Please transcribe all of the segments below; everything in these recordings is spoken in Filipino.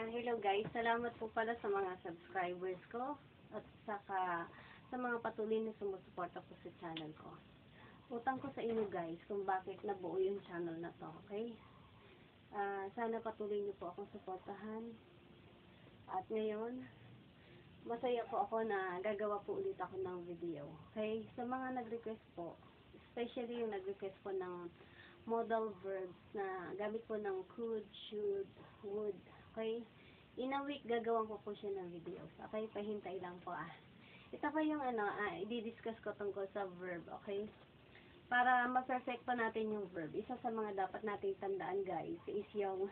Hello guys, salamat po pala sa mga subscribers ko at saka sa mga patuloy na sumusuporta po sa channel ko. Utang ko sa inyo guys kung bakit nabuo yung channel na to, okay? Sana patuloy niyo po akong suportahan. At ngayon, masaya po ako na gagawa po ulit ako ng video, okay? Sa mga nag-request po, especially yung nag-request po ng modal verbs na gamit po ng could, should, would, okay? In a week, gagawin ko po siya ng videos. Okay? Pahintay lang po Ito pa yung i-discuss ko tungkol sa verb. Okay? Para ma-perfect pa natin yung verb. Isa sa mga dapat nating tandaan guys is yung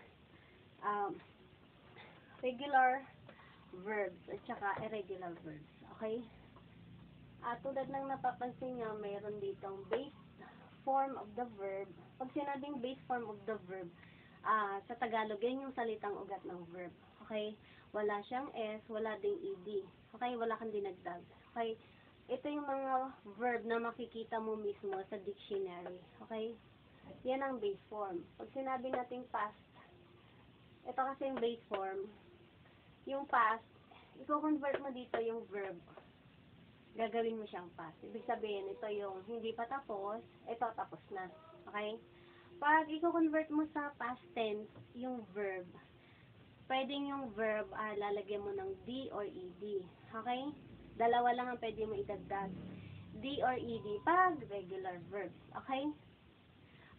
regular verbs at saka irregular verbs. Okay? Tulad ng napapansin nyo, mayroon ditong base form of the verb. Pag sinabing base form of the verb, sa Tagalog, yan yung salitang ugat ng verb. Okay? Wala siyang S, wala ding ED. Okay? Wala kang dinagdag. Okay? Ito yung mga verb na makikita mo mismo sa dictionary. Okay? Yan ang base form. Pag sinabi natin past, ito kasi yung base form. Yung past, i-convert mo dito yung verb. Gagawin mo siyang past. Ibig sabihin, ito yung hindi pa tapos, ito tapos na. Okay? Pag i-convert mo sa past tense, yung verb, pwedeng yung verb, lalagyan mo ng D or ED. Okay? Dalawa lang ang pwede mo idagdag. D or ED pag regular verbs. Okay?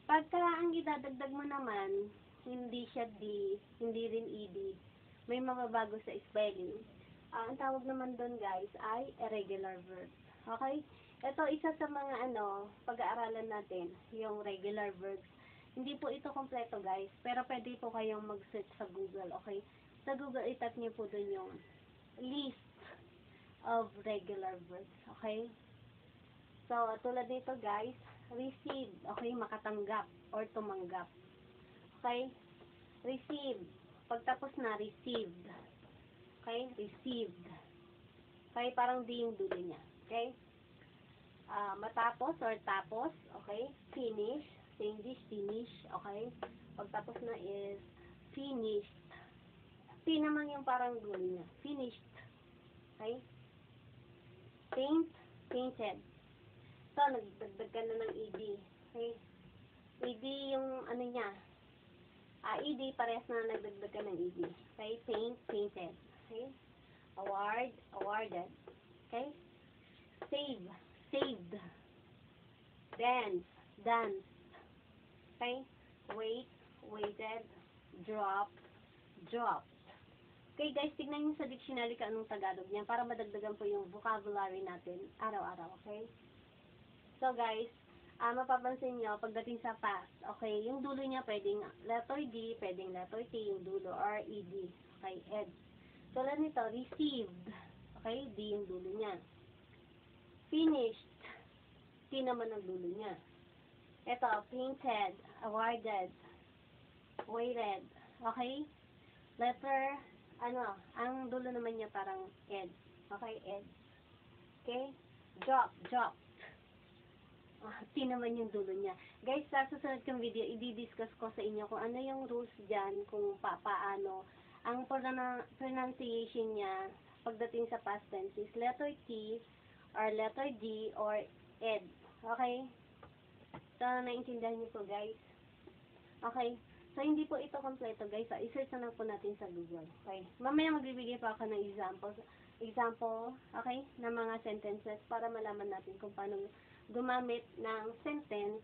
Pagka ang idadagdag mo naman, hindi siya D, hindi rin ED, may mababago sa spelling. Ang tawag naman doon guys ay irregular verbs. Okay? Ito isa sa mga pag-aaralan natin, yung regular verbs. Hindi po ito kompleto guys, pero pwede po kayong mag-search sa Google, okay? Sa Google, itat niyo po dun yung list of regular verbs, okay? So, tulad nito guys, receive, okay? Makatanggap or tumanggap. Okay? Receive. Pagtapos na, received. Okay? Received. Okay? Parang di yung dulo niya. Okay? Matapos or tapos, okay? Finish. Sa English, finish, okay? Pagtapos na is finished. P naman yung parang dulo niya. Finished. Okay? Paint, painted. So, nagdagdag ka na ng ED. Okay? ED yung niya. ED, parehas na nagdagdag ka ng ED. Okay? Paint, painted. Okay? Award, awarded. Okay? Save, saved. Dance, danced. Okay? Wait, waited. Drop, dropped. Okay guys, tignan nyo sa dictionary ka anong Tagalog niya para madagdagan po yung vocabulary natin araw-araw. Okay? So guys, mapapansin nyo, pagdating sa past, okay, yung dulo niya pwedeng letter D, pwedeng letter T, yung dulo, or ED. Okay, ed. Tulad nito, received. Okay, D yung dulo niya. Finished. T naman ang dulo niya. Ito, painted, awarded, waited. Okay? Letter, ang dulo naman niya parang ed. Okay, ed. Okay? Drop, dropped. T naman yung dulo niya. Guys, sa susunod kong video, i-discuss ko sa inyo kung ano yung rules dyan, kung paano. Ang pronunciation niya, pagdating sa past tense is letter T, or letter D, or ed. Okay? So, naintindihan niyo po guys? Okay? So, hindi po ito kompleto guys. I-search na lang po natin sa Google. Okay? Mamaya magbibigay pa ako ng example, okay? Ng mga sentences para malaman natin kung paano gumamit ng sentence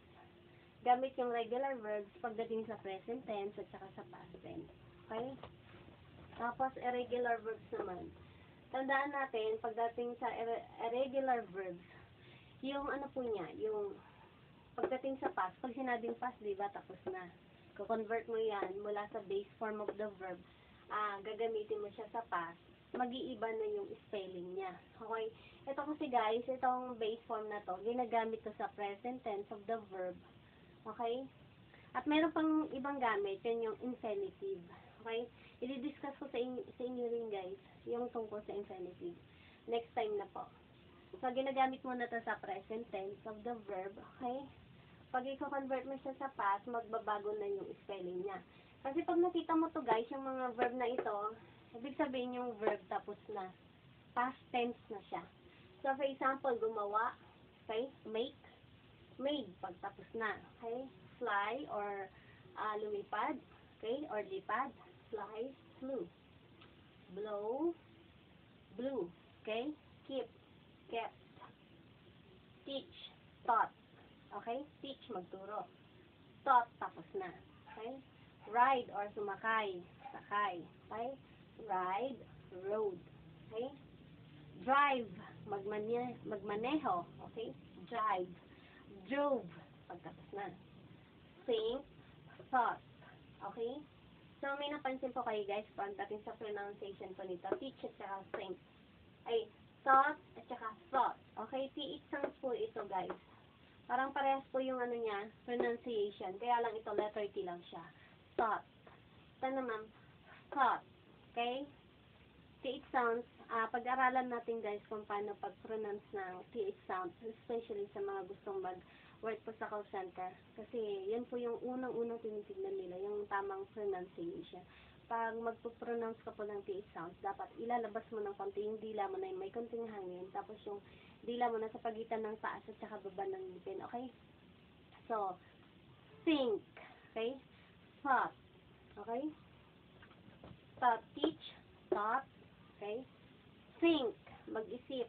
gamit yung regular verbs pagdating sa present tense at saka sa past tense. Okay? Tapos, irregular verbs naman. Tandaan natin, pagdating sa irregular verbs, yung po niya, yung pagdating sa past, pag sinabing past, diba, tapos na. Ko-convert mo yan mula sa base form of the verb, gagamitin mo siya sa past, mag-iiba na yung spelling niya. Okay? Ito kasi guys, itong base form na to, ginagamit to sa present tense of the verb. Okay? At meron pang ibang gamit, yan yung infinitive. Okay? I-discuss ko sa inyo rin guys, yung tungkol sa infinitive. Next time na po. So, ginagamit mo na to sa present tense of the verb. Okay? Pag i-convert mo siya sa past, magbabago na yung spelling niya. Kasi pag nakita mo to guys, yung mga verb na ito, ibig sabihin yung verb tapos na. Past tense na siya. So, for example, gumawa, okay, make, made, pag tapos na, okay, fly, or lumipad, okay, or lipad, fly, flew, blow, blew, okay, keep, kept, teach, taught, okay, teach, magturo, taught, tapos na, okay, ride or sumakay, sakay, okay, ride, rode, okay, drive, magmaneho, okay, drive, drove, pagkatapos na, think, thought, okay, so may napansin po kayo guys, pagdating sa pronunciation po nito, teach at saka think, ay, thought at saka thought, okay, TH sounds po ito guys, parang parehas po yung ano niya, pronunciation, kaya lang ito letter T lang siya, thought, ito naman, thought, okay, TH sounds, pag-aralan natin guys kung paano pag-pronounce ng TH sounds, especially sa mga gustong mag-work po sa call center. Kasi yan po yung unang-unang tinitignan nila, yung tamang pronunciation. Pag magpo-pronounce ka po ng TH sounds, dapat ilalabas mo ng konti yung dila mo na may konting hangin, tapos yung dila mo na sa pagitan ng taas at saka baba ng ngipin, okay? So, think, okay? Thought, okay? Thought, teach, thought, okay? Think, mag-isip,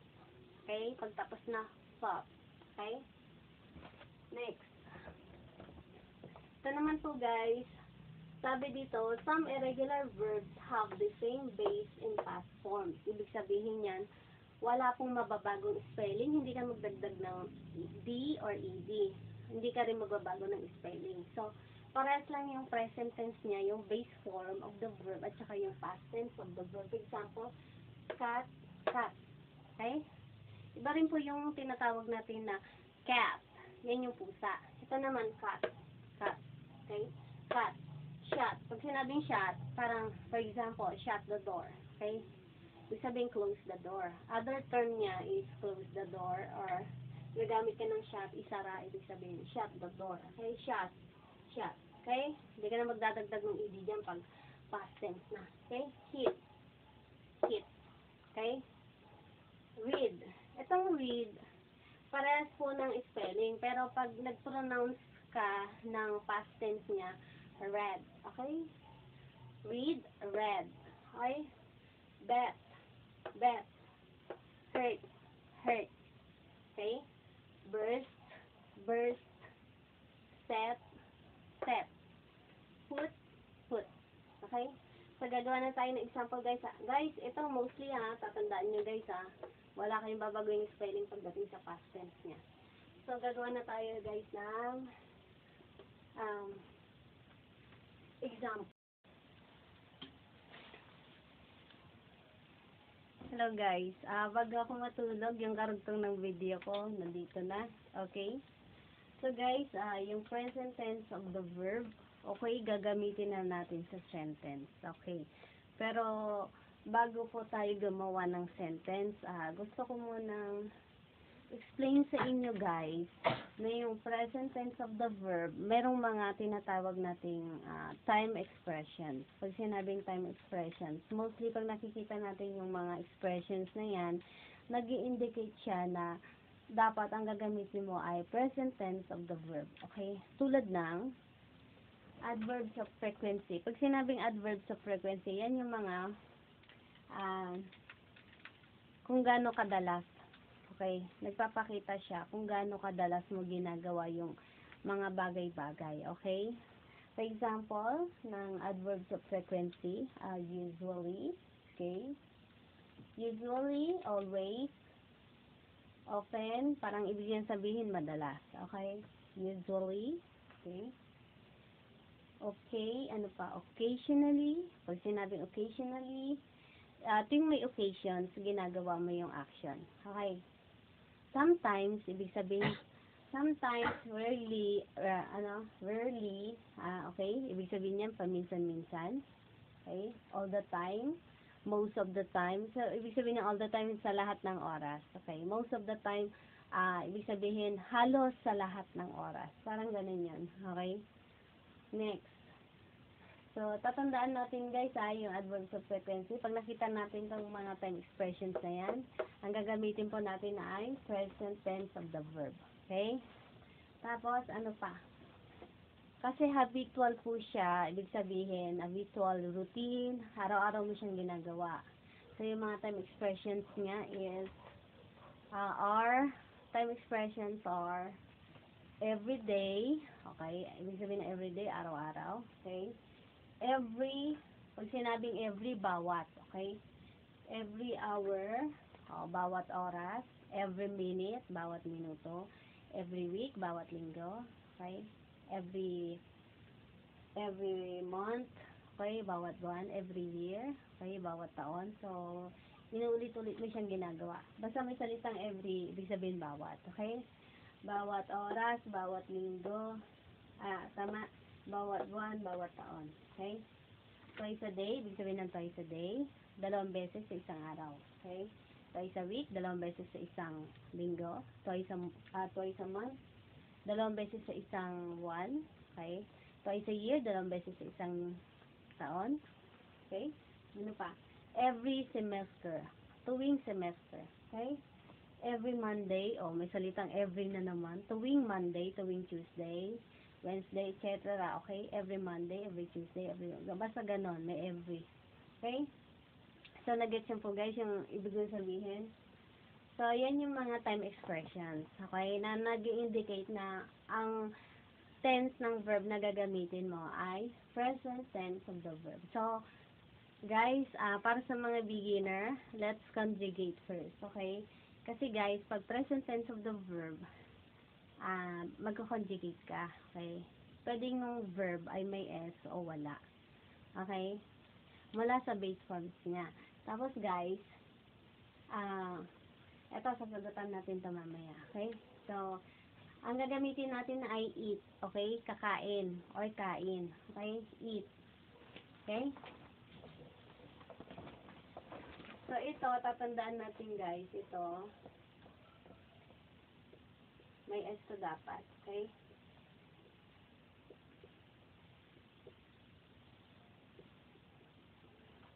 okay? Pagtapos na, thought, okay? Next. Ito naman po guys, sabi dito, some irregular verbs have the same base in past form. Ibig sabihin yan, wala pong mababagong spelling, hindi ka magdagdag ng D or ED. Hindi ka rin magbabago ng spelling. So, parehas lang yung present tense niya, yung base form of the verb, at saka yung past tense of the verb. For example, cat, cat. Okay? Iba rin po yung tinatawag natin na cat. Yan yung pusa. Ito naman, cat. Cat. Okay? Cat. Shut. Pag sinabing shut, parang, for example, shut the door. Okay? Ibig sabihin, close the door. Other term niya is close the door, or nagamit ka ng shut, isara, ibig sabihin, shut the door. Okay? Shut. Shut. Okay? Hindi ka na magdadagdag ng ed dyan pag past tense na. Okay? Hit. Hit. Okay? Read. Itong read, parehas po ng spelling, pero pag nag-pronounce ka ng past tense niya, read. Okay? Read, read. Okay? Bet, bet. Hurt, hurt. Okay? Burst, burst. Set, set. Put, put. Okay? So, gagawa na tayo ng example, guys. Guys, ito mostly, tatandaan nyo, guys, wala kayong babagoy yung spelling pagdating sa past tense niya. So, gagawa na tayo, guys, ng example. Hello, guys. Bago ako matulog, yung karugtong ng video ko, nandito na. Okay? So, guys, yung present tense of the verb, okay, gagamitin na natin sa sentence. Okay. Pero, bago po tayo gumawa ng sentence, gusto ko munang explain sa inyo guys na yung present tense of the verb, merong mga tinatawag nating time expressions. Pag sinabing time expressions, mostly pag nakikita natin yung mga expressions na yan, nag-i-indicate siya na dapat ang gagamitin mo ay present tense of the verb. Okay? Tulad ng adverbs of frequency. Pag sinabing adverbs of frequency, yan yung mga kung gaano kadalas. Okay? Nagpapakita siya kung gaano kadalas mo ginagawa yung mga bagay-bagay. Okay? For example, ng adverbs of frequency, usually, okay? Usually, always, often, parang ibig sabihin madalas. Okay? Usually, okay? Okay, ano pa? Occasionally, pag sinabing occasionally, tuwing may occasions, ginagawa mo yung action. Okay? Sometimes, ibig sabihin, sometimes, rarely, rarely, okay? Ibig sabihin yan, paminsan-minsan. Okay? All the time, most of the time. So, ibig sabihin yan, all the time sa lahat ng oras. Okay? Most of the time, ibig sabihin, halos sa lahat ng oras. Parang ganun yan. Okay? Next. So, tatandaan natin guys yung adverbs of frequency. Pag nakita natin itong mga time expressions na yan, ang gagamitin po natin ay present tense of the verb. Okay? Tapos, ano pa? Kasi habitual po siya, ibig sabihin, habitual routine, araw-araw mo siyang ginagawa. So, yung mga time expressions niya is, time expressions are, everyday, okay? Ibig sabihin na everyday, araw-araw, okay? Pag sinabing every, bawat, okay? Every hour, bawat oras, every minute, bawat minuto, every week, bawat linggo, okay? Every month, okay? Bawat buwan, every year, okay? Bawat taon. So, inuulit-ulit mo siyang ginagawa. Basta may salitang every, ibig sabihin bawat, okay? Bawat oras, bawat linggo, bawat buwan, bawat taon, okay? Twice a day, ibig sabihin ng twice a day, 2 beses sa isang araw, okay? Twice a week, 2 beses sa isang linggo, twice a month, 2 beses sa isang buwan, okay? Twice a year, 2 beses sa isang taon, okay? Ano pa? Every semester, tuwing semester, okay? Every Monday, may salitang every na naman, tuwing Monday, tuwing Tuesday, Wednesday, etc. Okay? Every Monday, every Tuesday, basta ganon, may every. Okay? So, nag-get po guys yung ibig sabihin. So, yan yung mga time expressions. Okay? Na nag-indicate na ang tense ng verb na gagamitin mo ay present tense of the verb. So, guys, para sa mga beginner, let's conjugate first. Okay? Kasi guys, pag present tense of the verb, magko-conjugate ka, okay? Pwedeng yung verb ay may S o wala. Okay? Mula sa base forms niya. Tapos guys, eto, sasagutan natin ito mamaya. Okay? So, ang gagamitin natin ay eat. Okay? Kakain or kain. Okay? Eat. Okay? So, ito, tatandaan natin guys, ito, may S to dapat. Okay?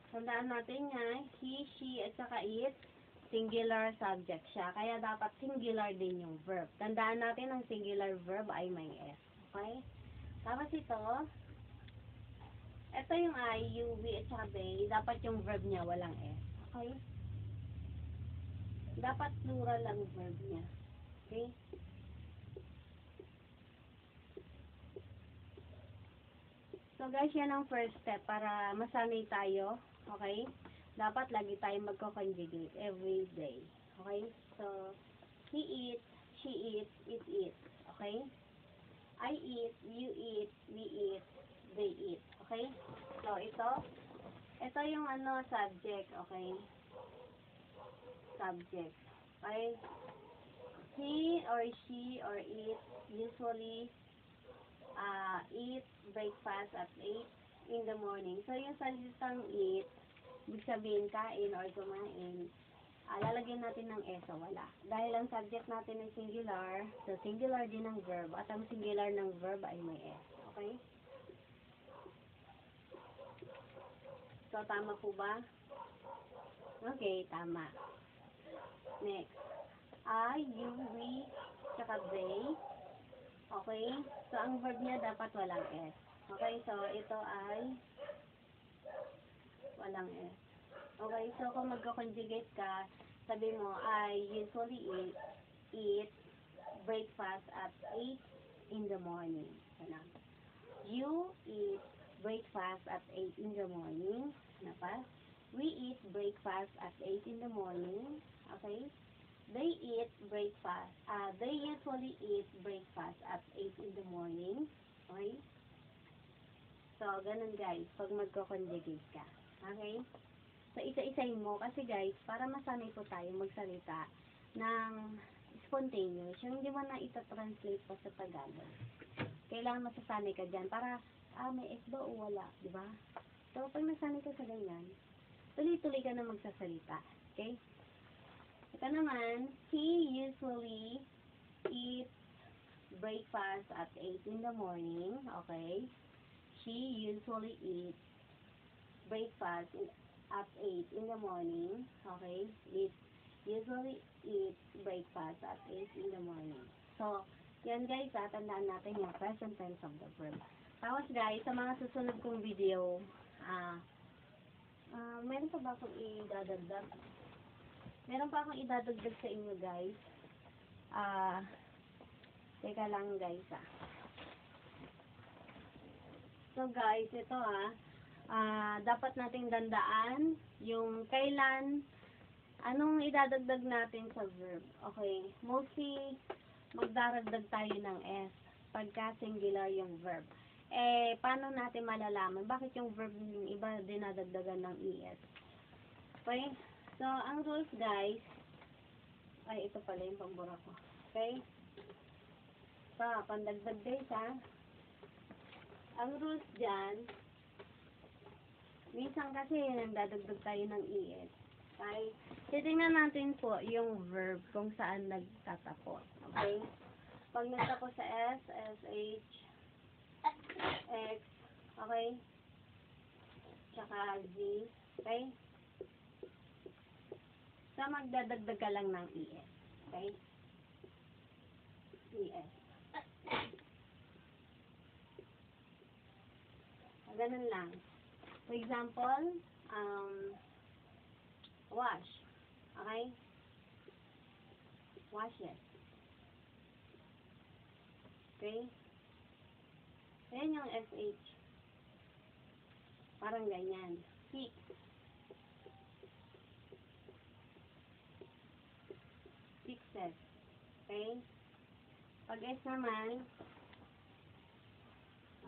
Tandaan natin nga, he, she, at saka it, singular subject siya. Kaya dapat singular din yung verb. Tandaan natin ang singular verb ay may S. Okay? Tapos ito yung I, you, we, at saka they, dapat yung verb niya walang S. Okay? Dapat plural ang verb niya. Okay? So guys, yan ang first step para masanay tayo. Okay? Dapat lagi tayong magko-conjugate every day. Okay? So, he eats, she eats, it eats. Okay? I eat, you eat, we eat, they eat. Okay? So, ito yung subject. Okay? Subject. Okay? He or she or it usually eat breakfast at 8 in the morning. So, yung salitang eat, ibig sabihin kain or kumain, lalagyan natin ng S o wala. Dahil ang subject natin ay singular, so singular din ang verb, at ang singular ng verb ay may S. Okay? So, tama po ba? Okay, tama. Next. I, you, we, tsaka they. Okay? So, ang verb niya dapat walang S. Okay? So, ito ay walang S. Okay? So, kung magko-conjugate ka, sabi mo, I usually eat breakfast at 8 in the morning. Ano? You eat breakfast at 8 in the morning. Ano pa? We eat breakfast at 8 in the morning. Okay? They eat breakfast. They usually eat breakfast at 8 in the morning. Okay? So, ganun guys, pag magko-conjugate ka. Okay? So, isa-isahin mo. Kasi guys, para masanay po tayo magsalita ng spontaneous, yung hindi mo na ita-translate pa sa Tagalog. Kailangan masasanay ka dyan para, may S ba o wala, di ba? So, pag nasanay ka sa ganyan, tuloy-tuloy ka na magsasalita. Okay? Ito naman, he usually eats breakfast at 8 in the morning. Okay? she usually eats breakfast at 8 in the morning. Okay? It usually eats breakfast at 8 in the morning. So, yan guys, tandaan natin yung present tense of the verb. Tapos guys, sa mga susunod kong video, meron pa ba akong idadagdag? Meron pa akong idadagdag sa inyo guys. Teka lang guys So guys, ito dapat nating dandaan yung kailan, anong idadagdag natin sa verb. Okay, mostly magdaragdag tayo ng S pagka singular yung verb. Paano natin malalaman bakit yung verb yung iba dinadagdagan ng ES? Okay, so ang rules guys, ito pala yung pambura ko. Okay, so pandagdag guys ang rules dyan, minsan kasi nagdadagdag tayo ng ES. Okay? Titingnan natin po yung verb kung saan nagtatapos. Okay? Pag nagtapos sa S, SH, X, okay? Tsaka Z, okay? So, magdadagdag ka lang ng ES. Okay? ES. Ganun lang. For example, wash. Okay? Washes. Okay? Ayan yung SH. Parang ganyan. Fix. Fixes. Okay? Pag S naman,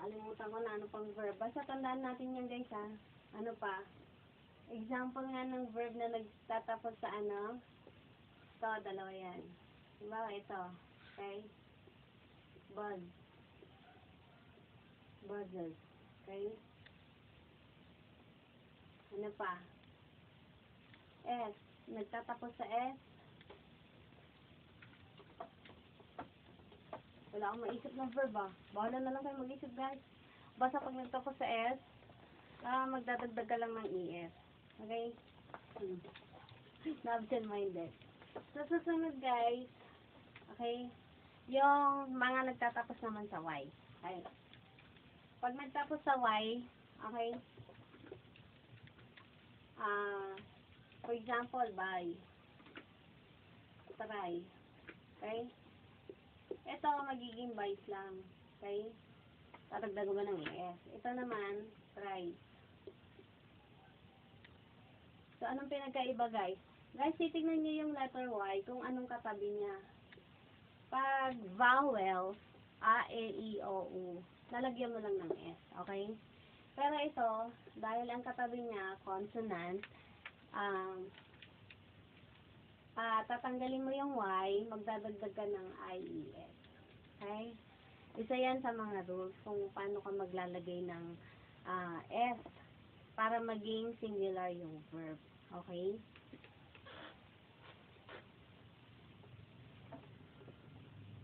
alimutan ko na ano pang verb. Basta tandaan natin yan guys Ano pa? Example nga ng verb na nagtatapos sa ano. Ito, dalawa yan. Diba? Ito. Okay? Buzz. Buzzes. Okay? Ano pa? S. Nagtatapos sa S. Wala akong maisip ng verb Bahala na lang kayo mag-isip guys. Basta pag nagtapos sa S, magdadagdag ka lang ng ES. Okay? Na-absent-minded. So, susunod guys, okay, yung mga nagtatapos naman sa Y. Okay? Pag nagtapos sa Y, okay, for example, buy, try, okay, ito magiging buys lang, okay, tatagdagan mo ng ES. Ito naman, try. So, anong pinagkaiba guys? Guys, titignan nyo yung letter Y kung anong katabi niya. Pag vowels, A, E, I, O, U, lalagyan mo lang ng S, okay? Pero ito, dahil ang katabi niya, consonant, tatanggalin mo yung Y, magdadagdag ka ng IES. Okay? Isa yan sa mga rules kung paano ka maglalagay ng S para maging singular yung verb. Okay?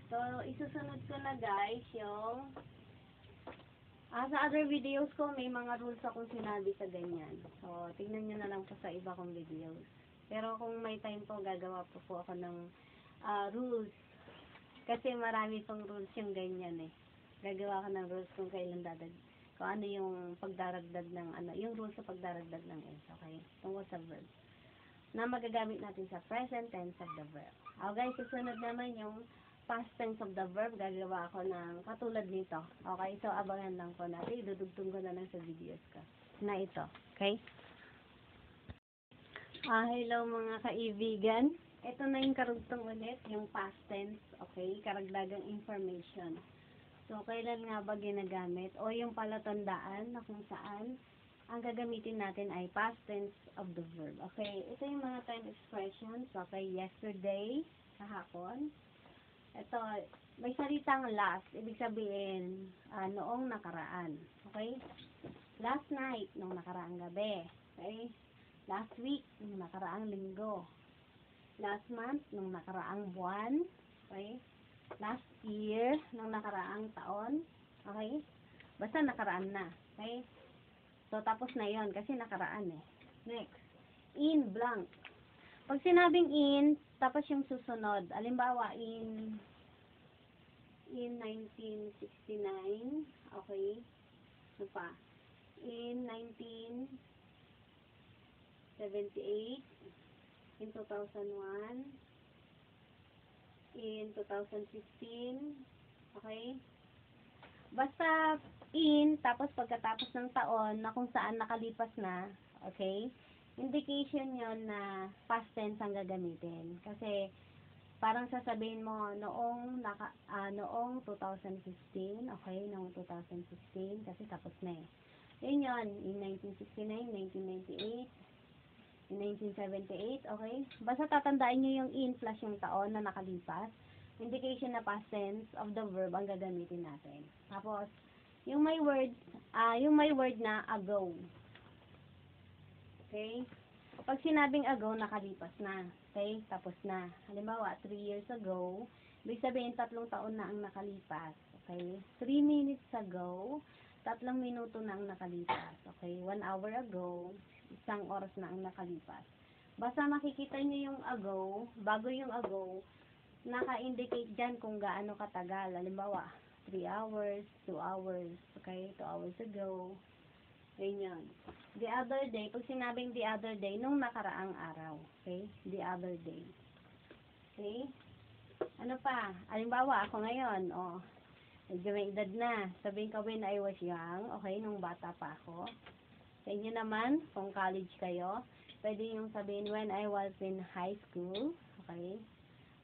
So, isusunod ko na guys yung sa other videos ko, may mga rules akong sinabi sa ganyan. So, tingnan nyo na lang po sa iba kong videos. Pero kung may time po, gagawa po ako ng rules. Kasi marami pong rules yung ganyan Gagawa ko ng rules kung kailan kung ano yung pagdaragdag ng yung rules sa pagdaragdag ng S, okay? Tungkol sa verb. Na magagamit natin sa present tense of the verb. Okay, susunod naman yung past tense of the verb, gagawa ako ng katulad nito. Okay, so abangan lang po natin. Idudugtong ko na lang sa videos ko. Na ito, okay? Hello mga kaibigan. Ito na yung karugtong ulit, yung past tense, okay? Karagdagang information. So, kailan nga ba ginagamit? O yung palatandaan na kung saan ang gagamitin natin ay past tense of the verb. Okay, ito yung mga time expressions. Okay, yesterday, kahapon. Ito, may salitang last. Ibig sabihin, noong nakaraan. Okay? Last night, nung nakaraang gabi. Okay? Last week, nung nakaraang linggo. Last month, nung nakaraang buwan. Okay? Last year, nung nakaraang taon. Okay? Basta nakaraan na. Okay? So, tapos na yon kasi nakaraan eh. Next. In blank. Pag sinabing in, tapos yung susunod. Alimbawa, in 1969. Okay? Ano pa? In 1978. In 2001. In 2015. Okay? Basta in, tapos pagkatapos ng taon na kung saan nakalipas na, okay? Indication yon na past tense ang gagamitin. Kasi, parang sasabihin mo, noong 2015, okay? Noong 2015, kasi tapos na eh. Yun yun, in 1969, 1998, in 1978, okay? Basta tatandaan nyo yung in plus yung taon na nakalipas. Indication na past tense of the verb ang gagamitin natin. Tapos, yung may word na ago. Okay? Pag sinabing ago, nakalipas na. Okay? Tapos na. Halimbawa, 3 years ago, ibig sabihin 3 taon na ang nakalipas. Okay? 3 minutes ago, 3 minuto na ang nakalipas. Okay? 1 hour ago, 1 oras na ang nakalipas. Basta makikita nyo yung ago, bago yung ago, naka-indicate dyan kung gaano katagal. Halimbawa, 3 hours, 2 hours, okay, 2 hours ago. Ganyan. The other day, pag sinabing the other day, nung nakaraang araw. Okay? The other day. Okay? Ano pa? Halimbawa, ako ngayon, medyo may edad na. Sabihin ko when I was young, okay, nung bata pa ako. Sa inyo naman, kung college kayo, pwede yung sabihin when I was in high school, okay?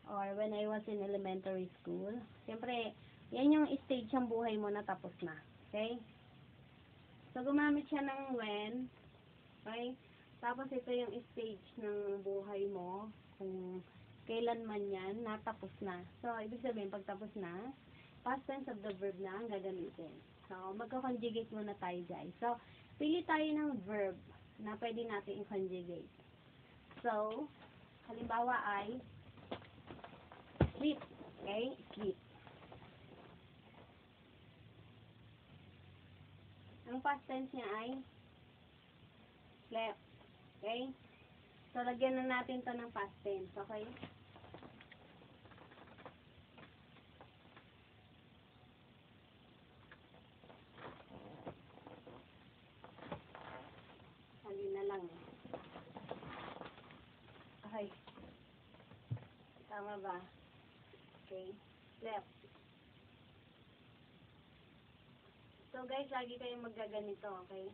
Or when I was in elementary school. Siyempre, yan yung stage ng buhay mo na tapos na. Okay? So, gumamit siya ng when. Okay? Tapos, ito yung stage ng buhay mo. Kung kailan man yan, natapos na. So, ibig sabihin, pag tapos na, past tense of the verb na ang gagamitin. So, magka-conjugate muna tayo, guys. So, pili tayo ng verb na pwede natin i-conjugate. So, halimbawa ay sleep. Okay? Sleep. Ang past tense niya ay slept. Okay? So, lagyan na natin to ng past tense. Okay? Hali na lang. Okay. Tama ba? Okay. Slept. So, guys, lagi kayong maggaganito. Okay?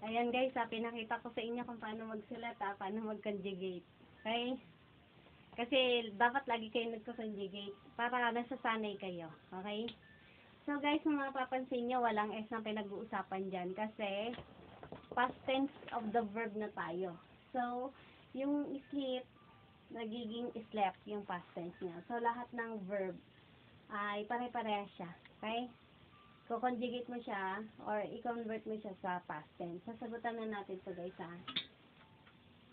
Ayan guys, pinakita ko sa inyo kung paano magsulat, paano mag-conjugate. Okay? Kasi dapat lagi kayo nagko-conjugate para nasasanay kayo. Okay? So guys, kung mapapansin nyo, walang S na pinag-uusapan dyan kasi past tense of the verb na tayo. So, yung sleep, nagiging slept yung past tense niya. So, lahat ng verb ay pare-pareha siya. Okay? Ko-conjugate mo siya or i-convert mo siya sa past tense. Sasagutan na natin ito guys ha.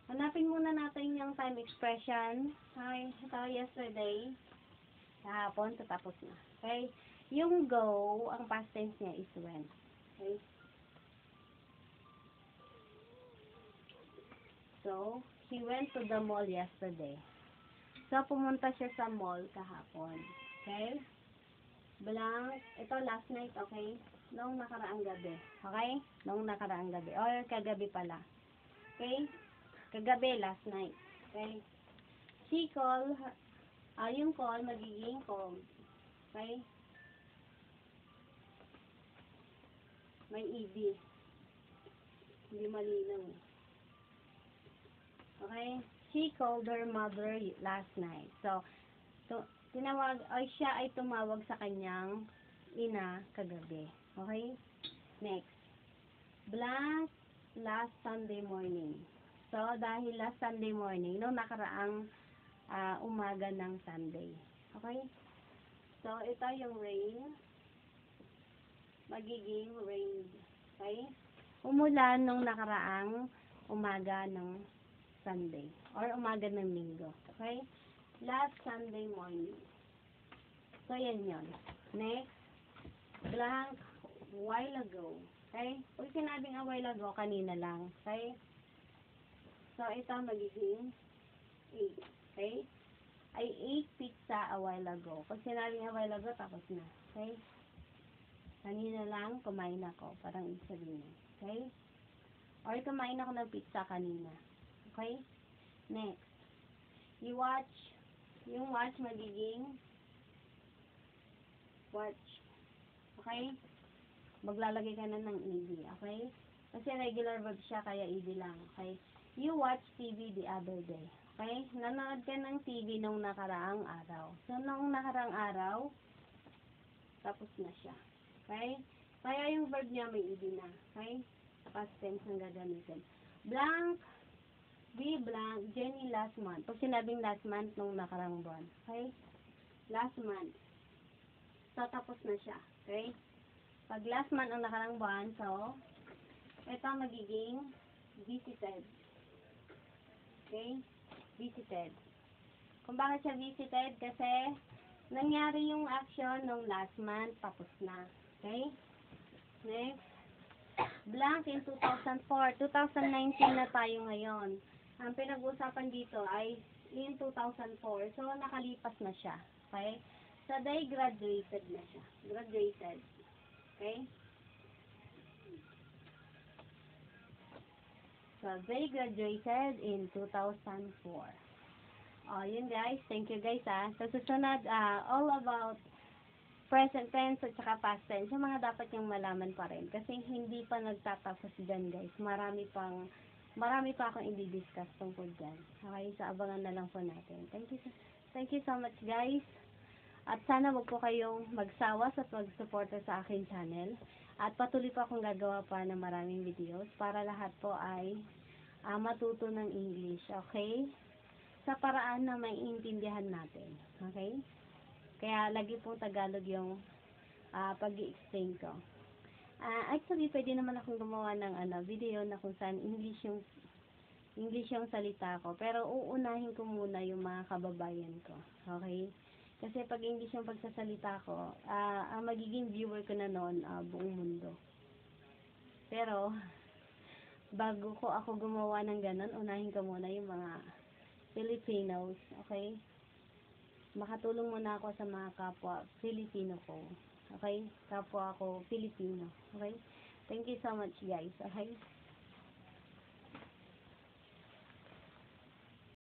Hanapin muna natin yung time expression. Okay, ito yesterday. Kahapon, tatapos na. Okay? Yung go, ang past tense niya is when. Okay? So, he went to the mall yesterday. So, pumunta siya sa mall kahapon. Okay? Blank, ito last night, okay? Noong nakaraang gabi. Okay? Noong nakaraang gabi. Or kagabi pala. Okay? Kagabi, last night. Okay? She called, yung call, magiging called. Okay? May ED. Hindi malinaw. Okay? She called her mother last night. So, siya ay tumawag sa kanyang ina kagabi. Okay? Next. Blank last Sunday morning. So, dahil last Sunday morning, no, nakaraang umaga ng Sunday. Okay? So, ito yung rain. Magiging rained. Okay? umulan nung nakaraang umaga ng Sunday or umaga ng Linggo. Okay? Last Sunday morning. So, yan yun. Next, blank, while ago. Okay? Pag sinabing a while ago, kanina lang. Okay? So, ito magiging 8. Okay? I ate pizza a while ago. Pag sinabing a while ago, tapos na. Okay? Kanina lang, kumain ako. Parang ibig sabihin. Okay? Or kumain ako ng pizza kanina. Okay? Next. You watch. Yung watch magiging watch. Okay? Maglalagay ka na ng ED. Okay? Kasi regular verb siya, kaya ED lang. Okay? You watch TV the other day. Okay? Nanood ka ng TV nung nakaraang araw. So, nung nakaraang araw, tapos na siya. Okay? Kaya yung verb niya may ED na. Okay? Past tense ang gagamitin. Blank, be blank, Jenny last month. Pag sinabing last month, nung nakaraang buwan. Okay? Last month. So, tapos na siya. Okay? Pag last month ang nakaraang buwan, so, ito magiging visited. Okay? Visited. Kung bakit siya visited? Kasi, nangyari yung action nung last month, tapos na. Okay? Next. Blank in 2004. 2019 na tayo ngayon. Ang pinag-usapan dito ay in 2004. So, nakalipas na siya. Okay? So, they graduated na siya. Graduated. Okay? So, they graduated in 2004. Oh, yun guys. Thank you guys Sa susunod, all about present tense at saka past tense, yung mga dapat yung malaman pa rin. Kasi hindi pa nagtatapos dyan guys. Marami pa akong i-discuss tungkol dyan. Okay, so abangan na lang po natin. Thank you so much guys. At sana wag po kayong magsawa at mag-suporta sa akin channel. At patuloy po akong gagawa pa ng maraming videos para lahat po ay matuto ng English. Okay? Sa paraan na maiintindihan natin. Okay? Kaya lagi pong Tagalog yung pag-i-explain ko. Actually, pwede naman akong gumawa ng video na kung saan English yung salita ko. Pero uunahin ko muna yung mga kababayan ko. Okay? Kasi pag English yung pagsasalita ko, ang magiging viewer ko na noon, buong mundo. Pero, bago ko ako gumawa ng ganun, unahin ko muna yung mga Filipinos. Okay? Makatulong muna ako sa mga kapwa Filipino ko. Okay? Kapwa ako Filipino. Okay? Thank you so much guys. Okay?